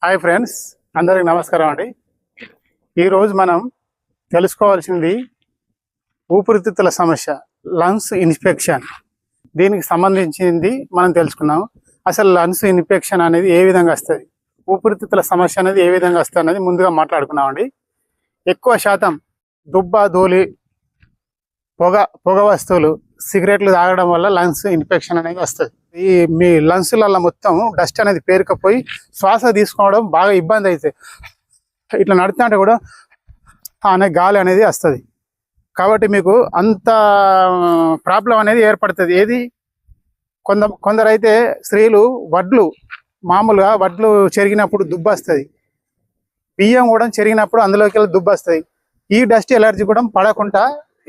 Hi friends, అందరికి నమస్కారం అండి. ఈరోజు మనం తెలుసుకోవాల్సింది ఊపిరితిత్తుల సమస్య, లంగ్స్ ఇన్ఫెక్షన్. దీనికి సంబంధించింది మనం తెలుసుకున్నాం. అసలు లంగ్స్ ఇన్ఫెక్షన్ అనేది ఏ విధంగా వస్తుంది, ఊపిరితిత్తుల సమస్య అనేది ఏ విధంగా వస్తుంది అనేది ముందుగా మాట్లాడుకున్నామండి. ఎక్కువ శాతం దుబ్బ ధూళి పొగ వస్తువులు, సిగరెట్లు తాగడం వల్ల లంగ్స్ ఇన్ఫెక్షన్ అనేది వస్తుంది. ఈ మీ లంగ్స్లలో మొత్తం డస్ట్ అనేది పేరుకపోయి శ్వాస తీసుకోవడం బాగా ఇబ్బంది అవుతుంది. ఇట్లా నడుతుంటే కూడా అనే గాలి అనేది వస్తుంది. కాబట్టి మీకు అంత ప్రాబ్లం అనేది ఏర్పడుతుంది. ఏది కొందరైతే స్త్రీలు మామూలుగా వడ్లు చెరిగినప్పుడు దుబ్బు వస్తుంది, బియ్యం కూడా చెరిగినప్పుడు అందులోకి వెళ్ళి దుబ్బు వస్తుంది. ఈ డస్ట్ ఎలర్జీ కూడా పడకుండా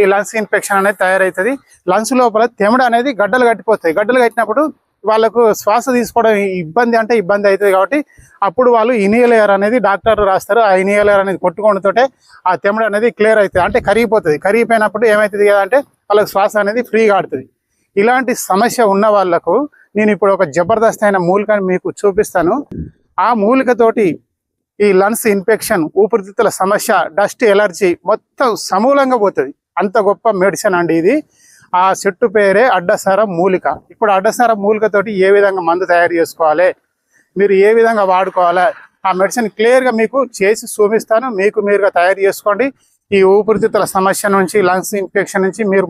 ఈ లంగ్స్ ఇన్ఫెక్షన్ అనేది తయారవుతుంది. లంగ్స్ లోపల తెమడ అనేది గడ్డలు కట్టిపోతాయి. గడ్డలు కట్టినప్పుడు వాళ్ళకు శ్వాస తీసుకోవడం ఇబ్బంది అవుతుంది. కాబట్టి అప్పుడు వాళ్ళు ఇనిహేలర్ అనేది డాక్టర్ రాస్తారు. ఆ ఇనిహేలర్ అనేది కొట్టుకోవడంతో ఆ తెమడ అనేది క్లియర్ అవుతుంది, అంటే కరిగిపోతుంది. కరిగిపోయినప్పుడు ఏమవుతుంది అంటే వాళ్ళకి శ్వాస అనేది ఫ్రీగా ఆడుతుంది. ఇలాంటి సమస్య ఉన్న వాళ్ళకు నేను ఇప్పుడు ఒక జబర్దస్త్ అయిన మూలికని మీకు చూపిస్తాను. ఆ మూలికతోటి ఈ లంగ్స్ ఇన్ఫెక్షన్, ఊపిరితిత్తుల సమస్య, డస్ట్ ఎలర్జీ మొత్తం సమూలంగా పోతుంది. అంత గొప్ప మెడిసిన్ అండి ఇది. ఆ చెట్టు పేరే అడ్డసారం మూలిక. ఇప్పుడు అడ్డసారం మూలికతోటి ఏ విధంగా మందు తయారు చేసుకోవాలి, మీరు ఏ విధంగా వాడుకోవాలి, ఆ మెడిసిన్ క్లియర్గా మీకు చేసి చూపిస్తాను. మీరుగా తయారు చేసుకోండి. ఈ ఊపిరితిత్తుల సమస్య నుంచి, లంగ్స్ ఇన్ఫెక్షన్ నుంచి మీరు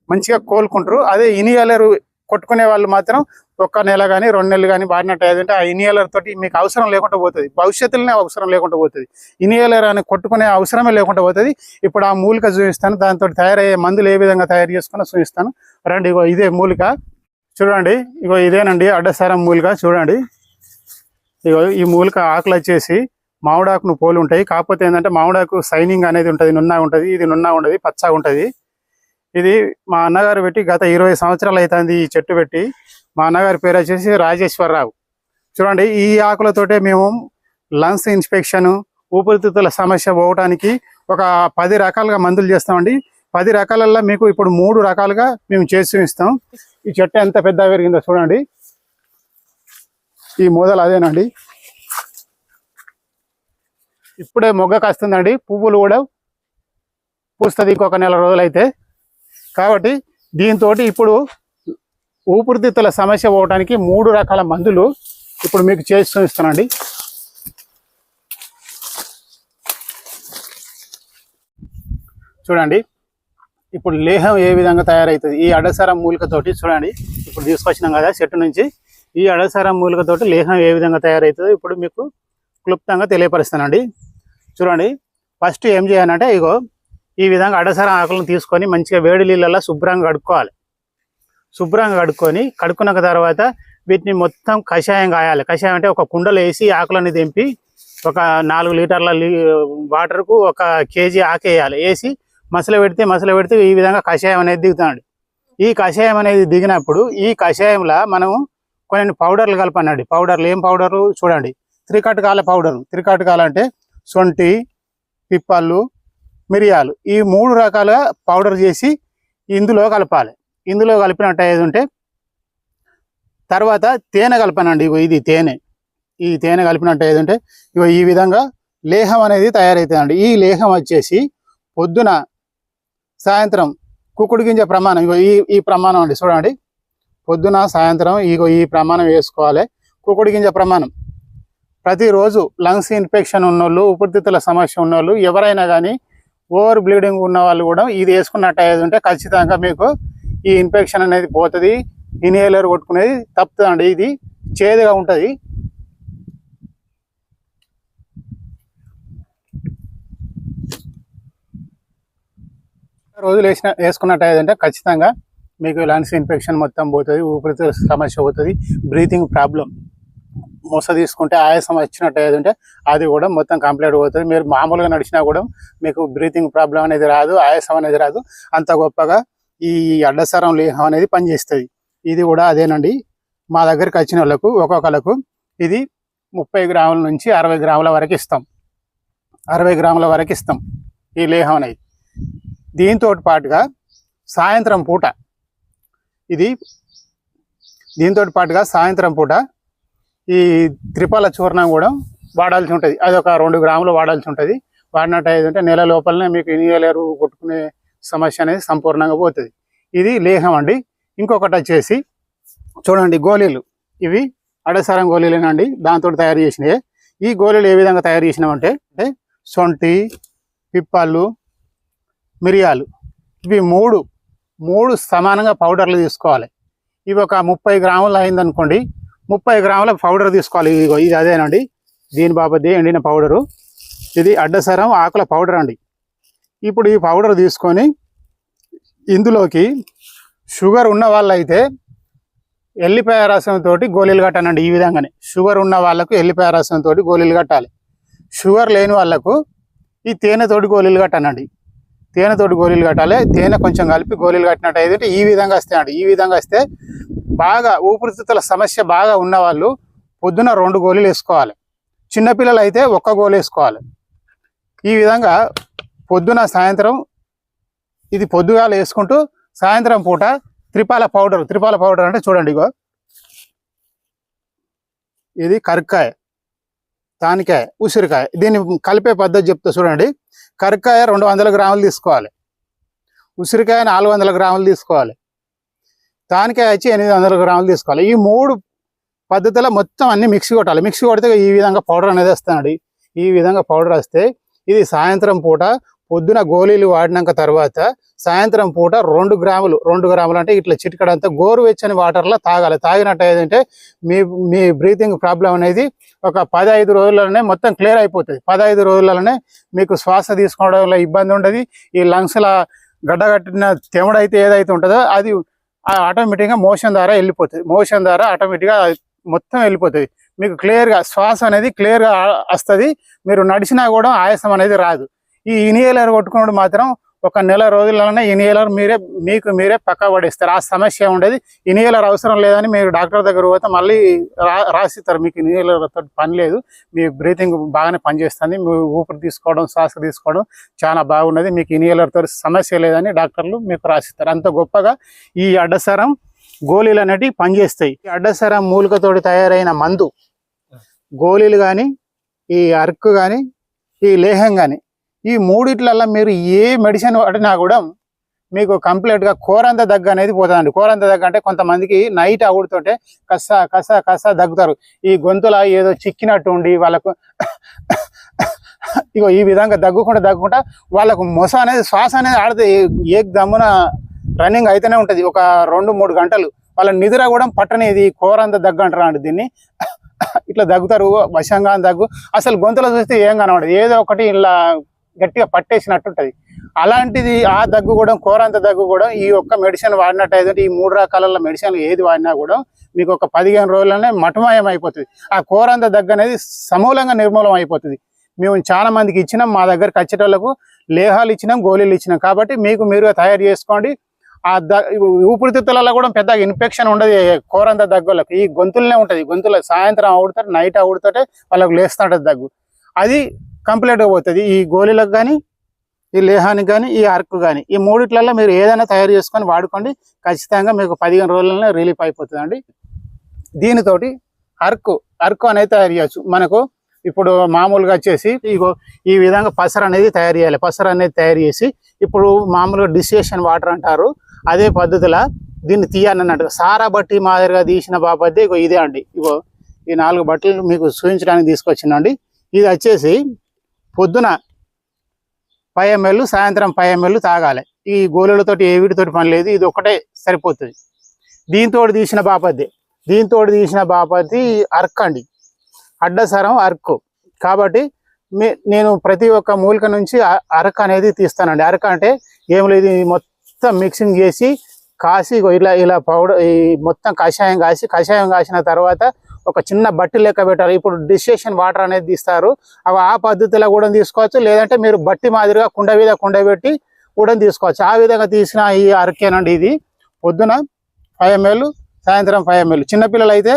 మంచిగా కోలుకుంటారు. అదే ఇనిహేలర్ కొట్టుకునే వాళ్ళు మాత్రం 1 నెల కానీ 2 నెలలు కానీ వాడినట్టు ఏదంటే ఆ ఇనిహేలర్ తోటి మీకు అవసరం లేకుండా పోతుంది. భవిష్యత్తులోనే అవసరం లేకుండా పోతుంది. ఇనిహేలర్ అని కొట్టుకునే అవసరమే లేకుండా పోతుంది. ఇప్పుడు ఆ మూలిక చూపిస్తాను. దాంతో తయారయ్యే మందులు ఏ విధంగా తయారు చేసుకున్నా చూపిస్తాను. రండి, ఇగో ఇదే మూలిక చూడండి. ఇగో ఇదేనండి అడ్డసారం మూలిక. చూడండి, ఇగో ఈ మూలిక ఆకులు వచ్చేసి మామిడాకును పోలి ఉంటాయి. కాకపోతే ఏంటంటే మామిడాకు సైనింగ్ అనేది ఉంటుంది, నున్నా ఉంటుంది. ఇది నున్నా ఉండదు, పచ్చగా ఉంటుంది. ఇది మా అన్నగారు పెట్టి గత 20 సంవత్సరాలు అవుతుంది ఈ చెట్టు పెట్టి. మా అన్నగారి పేరు వచ్చేసి రాజేశ్వరరావు. చూడండి, ఈ ఆకులతోటే మేము లంగ్స్ ఇన్ఫెక్షన్, ఊపిరితిత్తుల సమస్య పోవడానికి ఒక 10 రకాలుగా మందులు చేస్తామండి. 10 రకాలల్లో మీకు ఇప్పుడు 3 రకాలుగా మేము చేసి ఇస్తాం. ఈ చెట్టు ఎంత పెద్ద పెరిగిందో చూడండి. ఈ మొదలు అదేనండి, ఇప్పుడే మొగ్గకు వస్తుందండి. పువ్వులు కూడా పూస్తుంది ఇంకొక నెల రోజులైతే. కాబట్టి దీంతో ఇప్పుడు ఊపిరితిత్తుల సమస్య పోవడానికి 3 రకాల మందులు ఇప్పుడు మీకు చేసి చూపిస్తానండి. చూడండి, ఇప్పుడు లేహం ఏ విధంగా తయారవుతుంది ఈ అడసారం మూలికతోటి. చూడండి, ఇప్పుడు తీసుకొచ్చినాం కదా చెట్టు నుంచి. ఈ అడసారం మూలికతోటి లేహం ఏ విధంగా తయారవుతుందో ఇప్పుడు మీకు క్లుప్తంగా తెలియపరుస్తానండి. చూడండి, ఫస్ట్ ఏం చేయాలంటే ఇగో ఈ విధంగా అడసరం ఆకులను తీసుకొని మంచిగా వేడి నీళ్ళల్లో శుభ్రంగా కడుక్కోవాలి. శుభ్రంగా కడుక్కున్న తర్వాత వీటిని మొత్తం కషాయం కాయాలి. కషాయం అంటే ఒక కుండలో వేసి ఆకులని దింపి ఒక 4 లీటర్ల వాటర్కు 1 కేజీ ఆకేయాలి. వేసి మసలు పెడితే ఈ విధంగా కషాయం అనేది దిగుతాడు. ఈ కషాయం అనేది దిగినప్పుడు ఈ కషాయంలో మనం కొన్ని పౌడర్లు కలపనండి. పౌడర్లు ఏం పౌడరు చూడండి, త్రికటకాల పౌడరు. త్రికటకాల అంటే సొంటి, పిప్పళ్ళు, మిరియాలు, ఈ 3 రకాలుగా పౌడర్ చేసి ఇందులో కలపాలి. ఇందులో కలిపినట్టు ఏదంటే తర్వాత తేనె కలపనండి. ఇగో ఇది తేనె. ఈ తేనె కలిపినట్టు ఏదంటే ఇగో ఈ విధంగా లేహం అనేది తయారవుతుందండి. ఈ లేహం వచ్చేసి పొద్దున సాయంత్రం కుక్కుడు గింజ ప్రమాణం, ఇగో ఈ ప్రమాణం అండి. చూడండి, పొద్దున సాయంత్రం ఇగో ఈ ప్రమాణం వేసుకోవాలి. కుక్కుడు గింజ ప్రమాణం ప్రతిరోజు లంగ్స్ ఇన్ఫెక్షన్ ఉన్నోళ్ళు, ఊపిరితిత్తుల సమస్య ఉన్నోళ్ళు, ఎవరైనా కానీ ఓవర్ బ్లీడింగ్ ఉన్న వాళ్ళు కూడా ఇది వేసుకున్నట్టు అయ్యేది ఖచ్చితంగా మీకు ఈ ఇన్ఫెక్షన్ అనేది పోతుంది. ఇనిహేలర్ కొట్టుకునేది తప్పుతుందండి. ఇది చేదుగా ఉంటుంది. రోజులు వేసుకున్నట్టు అయ్యేదంటే ఖచ్చితంగా మీకు లంగ్స్ ఇన్ఫెక్షన్ మొత్తం పోతుంది, ఊపిరితిత్తుల సమస్య పోతుంది. బ్రీతింగ్ ప్రాబ్లం, మొస తీసుకుంటే ఆయాసం వచ్చినట్టు ఏదంటే అది కూడా మొత్తం కంప్లీట్ అవుతుంది. మీరు మామూలుగా నడిచినా కూడా మీకు బ్రీతింగ్ ప్రాబ్లం అనేది రాదు, ఆయాసం అనేది రాదు. అంత గొప్పగా ఈ అడ్డసారం లేహం అనేది పనిచేస్తుంది. ఇది కూడా అదేనండి. మా దగ్గరికి వచ్చిన వాళ్ళకు ఒక్కొక్కరికి ఇది 30 గ్రాముల నుంచి 60 గ్రాముల వరకు ఇస్తాం. 60 గ్రాముల వరకు ఇస్తాం ఈ లేహం అనేది. దీంతో పాటుగా సాయంత్రం పూట ఈ త్రిపాల చూర్ణం కూడా వాడాల్సి ఉంటుంది. అది ఒక 2 గ్రాములు వాడాల్సి ఉంటుంది. వాడినట్టు అయిందంటే నెల లోపలనే మీకు ఇనియలర్ కొట్టుకునే సమస్య అనేది సంపూర్ణంగా పోతుంది. ఇది లేహం అండి. ఇంకొకటి వచ్చేసి చూడండి గోళీలు, ఇవి అడసారం గోళీలేనండి, దాంతో తయారు చేసినవి. ఈ గోళీలు ఏ విధంగా తయారు చేసినామంటే సొంటి, పిప్పళ్ళు, మిరియాలు, ఇవి మూడు సమానంగా పౌడర్లు తీసుకోవాలి. ఇవి ఒక 30 గ్రాములు అయిందనుకోండి, 30 గ్రాముల పౌడర్ తీసుకోవాలి. ఇది అదేనండి, దీని బాబద్ది ఎండిన పౌడరు. ఇది అడ్డసరం ఆకుల పౌడర్ అండి. ఇప్పుడు ఈ పౌడర్ తీసుకొని ఇందులోకి షుగర్ ఉన్న వాళ్ళైతే ఎల్లిపాయ రసంతో గోళీలు కట్టానండి. ఈ విధంగానే షుగర్ ఉన్న వాళ్ళకు ఎల్లిపాయ రసంతో గోళీలు కట్టాలి. షుగర్ లేని వాళ్ళకు ఈ తేనెతోటి గోళీలు కట్టానండి. తేనెతోటి గోళీలు కట్టాలి. తేనె కొంచెం కలిపి గోళీలు కట్టినట్టు అయితే ఈ విధంగా వస్తాయండి. ఈ విధంగా వస్తే బాగా ఊపిరితిత్తుల సమస్య బాగా ఉన్నవాళ్ళు పొద్దున 2 గోళీలు వేసుకోవాలి. చిన్నపిల్లలు అయితే 1 గోళీ వేసుకోవాలి. ఈ విధంగా పొద్దున సాయంత్రం ఇది పొద్దుగాల వేసుకుంటూ సాయంత్రం పూట త్రిపాల పౌడర్ అంటే చూడండి, ఇగో ఇది కరక్కాయ, తానికాయ, ఉసిరికాయ. దీన్ని కలిపే పద్ధతి చెప్తా చూడండి. కరక్కాయ 200 గ్రాములు తీసుకోవాలి, ఉసిరికాయ 400 గ్రాములు తీసుకోవాలి, తానికాయ వచ్చి 800 గ్రాములు తీసుకోవాలి. ఈ 3 పద్ధతిలో మొత్తం అన్ని మిక్సీ కొట్టాలి. మిక్సీ కొడితే ఈ విధంగా పౌడర్ అనేది వస్తాయండి. ఈ విధంగా పౌడర్ వస్తే ఇది సాయంత్రం పూట పొద్దున గోళీలు వాడినాక తర్వాత సాయంత్రం పూట 2 గ్రాములు అంటే ఇట్లా చిటికడంతా గోరువెచ్చని వాటర్లో తాగాలి. తాగినట్టు ఏదంటే మీ బ్రీతింగ్ ప్రాబ్లం అనేది ఒక 15 రోజులలోనే మొత్తం క్లియర్ అయిపోతుంది. 15 రోజులలోనే మీకు శ్వాస తీసుకోవడంలో ఇబ్బంది ఉండదు. ఈ లంగ్స్ల గడ్డగట్టిన తెమడైతే ఏదైతే ఉంటుందో అది ఆటోమేటిక్గా మోషన్ ద్వారా వెళ్ళిపోతుంది. మోషన్ ద్వారా ఆటోమేటిక్గా మొత్తం వెళ్ళిపోతుంది. మీకు క్లియర్గా శ్వాస అనేది క్లియర్గా వస్తుంది. మీరు నడిచినా కూడా ఆయాసం అనేది రాదు. ఈ ఇనిహేలర్ కొట్టుకున్నప్పుడు మాత్రం ఒక నెల రోజులలోనే ఇనిహేలర్ మీరే పక్కా పడేస్తారు. ఆ సమస్య ఉండేది. ఇనిహేలర్ అవసరం లేదని మీరు డాక్టర్ దగ్గర పోతే మళ్ళీ రాసిస్తారు. మీకు ఇనిహేలర్తో పని లేదు, మీ బ్రీతింగ్ బాగానే పనిచేస్తుంది, మీ ఊపిరి తీసుకోవడం శ్వాస తీసుకోవడం చాలా బాగున్నది, మీకు ఇనిహేలర్తో సమస్య లేదని డాక్టర్లు మీకు రాసిస్తారు. అంత గొప్పగా ఈ అడ్డసరం గోళీలు అనేటివి పనిచేస్తాయి. ఈ అడ్డసరం మూలికతోటి తయారైన మందు గోళీలు కానీ, ఈ అరకు కానీ, ఈ లేహం కానీ, ఈ మూడిట్లల్లో మీరు ఏ మెడిసిన్ వాడినా కూడా మీకు కంప్లీట్గా కోరంత దగ్గు అనేది పోతుందండి. కోరంత దగ్గు అంటే కొంతమందికి నైట్ అవుడుతుంటే కస దగ్గుతారు. ఈ గొంతుల ఏదో చిక్కినట్టు ఉండి వాళ్ళకు ఇగో ఈ విధంగా దగ్గుకుంటా వాళ్ళకు మొస అనేది శ్వాస అనేది ఆడితే ఏ దమ్మున రన్నింగ్ అయితేనే ఉంటుంది. ఒక 2-3 గంటలు వాళ్ళ నిద్ర కూడా పట్టనేది కోరంత దగ్గు అంటారు అండి. దీన్ని ఇట్లా దగ్గుతారు, వశంగా దగ్గు. అసలు గొంతులో చూస్తే ఏం కనబడదు, ఏదో ఒకటి ఇలా గట్టిగా పట్టేసినట్టు ఉంటుంది. అలాంటిది ఆ దగ్గు కూడా, కోరంత దగ్గు కూడా ఈ ఒక్క మెడిసిన్ వాడినట్టు అయితే ఈ 3 రకాల మెడిసిన్లు ఏది వాడినా కూడా మీకు ఒక 15 రోజుల్లోనే మటుమాయం అయిపోతుంది. ఆ కోరంత దగ్గు అనేది సమూలంగా నిర్మూలం అయిపోతుంది. మేము చాలా మందికి ఇచ్చినాం, మా దగ్గరకు వచ్చేటోళ్ళకు లేహాలు ఇచ్చినాం, గోళీలు ఇచ్చినాం. కాబట్టి మీరు తయారు చేసుకోండి. ఆ ఊపిరితిత్తులలో కూడా పెద్దగా ఇన్ఫెక్షన్ ఉండదు కోరంత దగ్గులకు. ఈ గొంతులనే ఉంటుంది. గొంతులో సాయంత్రం అవుడుతారు, నైట్ అవుడుతుంటే వాళ్ళకు లేస్తుంటుంది దగ్గు. అది కంప్లీట్గా పోతుంది. ఈ గోళీలకు కానీ, ఈ లేహానికి కానీ, ఈ అరకు కానీ, ఈ మూడిట్లలో మీరు ఏదైనా తయారు చేసుకొని వాడుకోండి. ఖచ్చితంగా మీకు 15 రోజులనే రిలీఫ్ అయిపోతుంది అండి. దీనితోటి అరకు అనేది తయారు చేయవచ్చు. మనకు ఇప్పుడు మామూలుగా వచ్చేసి ఇగో ఈ విధంగా పసరు అనేది తయారు చేయాలి. పసరు అనేది తయారు చేసి ఇప్పుడు మామూలుగా డిస్టిలేషన్ వాటర్ అంటారు, అదే పద్ధతిలో దీన్ని తీయాలన్నట్టు సారా బట్టి మాదిరిగా తీసిన బాపద్ది ఇగో ఇదే అండి. ఇగో ఈ 4 బట్టలు మీకు చూపించడానికి తీసుకొచ్చిందండి. ఇది వచ్చేసి పొద్దున 5 ml, సాయంత్రం 5 ml తాగాలి. ఈ గోళీలతోటి ఏ వీటితోటి పని లేదు, ఇది ఒకటే సరిపోతుంది. దీంతో తీసిన బాపద్ది అరకు అండి, అడ్డసరం అరకు. కాబట్టి నేను ప్రతి ఒక్క మూలిక నుంచి అరకు అనేది తీస్తానండి. అరకు అంటే ఏం లేదు, మొత్తం మిక్సింగ్ చేసి కాసి ఇలా పౌడర్ ఈ మొత్తం కషాయం కాసిన తర్వాత ఒక చిన్న బట్టి లెక్క పెట్టాలి. ఇప్పుడు డిస్టిలేషన్ వాటర్ అనేది తీస్తారు, అవి ఆ పద్ధతిలో కూడా తీసుకోవచ్చు. లేదంటే మీరు బట్టి మాదిరిగా కుండ పెట్టి కూడా తీసుకోవచ్చు. ఆ విధంగా తీసిన ఈ అరకేనండి. ఇది పొద్దున 5 ml, సాయంత్రం 5 ml. చిన్నపిల్లలు అయితే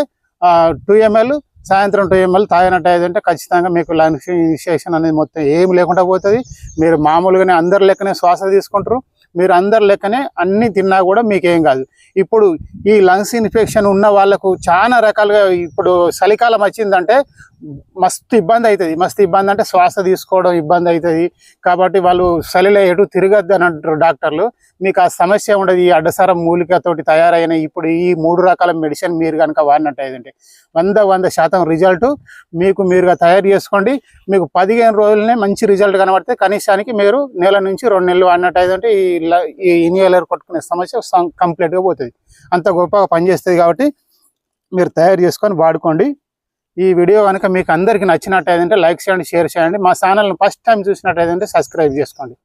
2 ml, సాయంత్రం 2 ml తాగినట్టు అయితే ఖచ్చితంగా మీకు లంగ్స్ ఇన్ఫెక్షన్ అనేది మొత్తం ఏమి లేకుండా పోతుంది. మీరు మామూలుగానే అందరి లెక్కనే శ్వాస తీసుకుంటారు. మీరు అందరి లెక్కనే అన్ని తిన్నా కూడా మీకేం కాదు. ఇప్పుడు ఈ లంగ్స్ ఇన్ఫెక్షన్ ఉన్న వాళ్ళకు చాలా రకాలుగా ఇప్పుడు చలికాలం వచ్చిందంటే మస్తు ఇబ్బంది అవుతుంది. మస్తు ఇబ్బంది అంటే శ్వాస తీసుకోవడం ఇబ్బంది అవుతుంది. కాబట్టి వాళ్ళు చలిలో ఎటు తిరగద్దు అని అంటారు డాక్టర్లు. మీకు ఆ సమస్య ఉండదు. ఈ అడ్డసారం మూలికతోటి తయారైన ఇప్పుడు ఈ 3 రకాల మెడిసిన్ మీరు కనుక వాడినట్టయితే 100% రిజల్ట్ మీకు మీరుగా తయారు చేసుకోండి. మీకు 15 రోజులనే మంచి రిజల్ట్ కనబడితే కనీసానికి మీరు నెల నుంచి 2 నెలలు వాడినట్టయితే ఈ ఇన్హేలర్ కొట్టుకునే సమస్య కంప్లీట్గా పోతుంది. అంత గొప్పగా పనిచేస్తుంది. కాబట్టి మీరు తయారు చేసుకొని వాడుకోండి. ఈ వీడియో కనుక మీకు అందరికీ నచ్చినట్టయితే లైక్ చేయండి, షేర్ చేయండి. మా ఛానల్ని ఫస్ట్ టైం చూసినట్టయితే సబ్స్క్రైబ్ చేసుకోండి.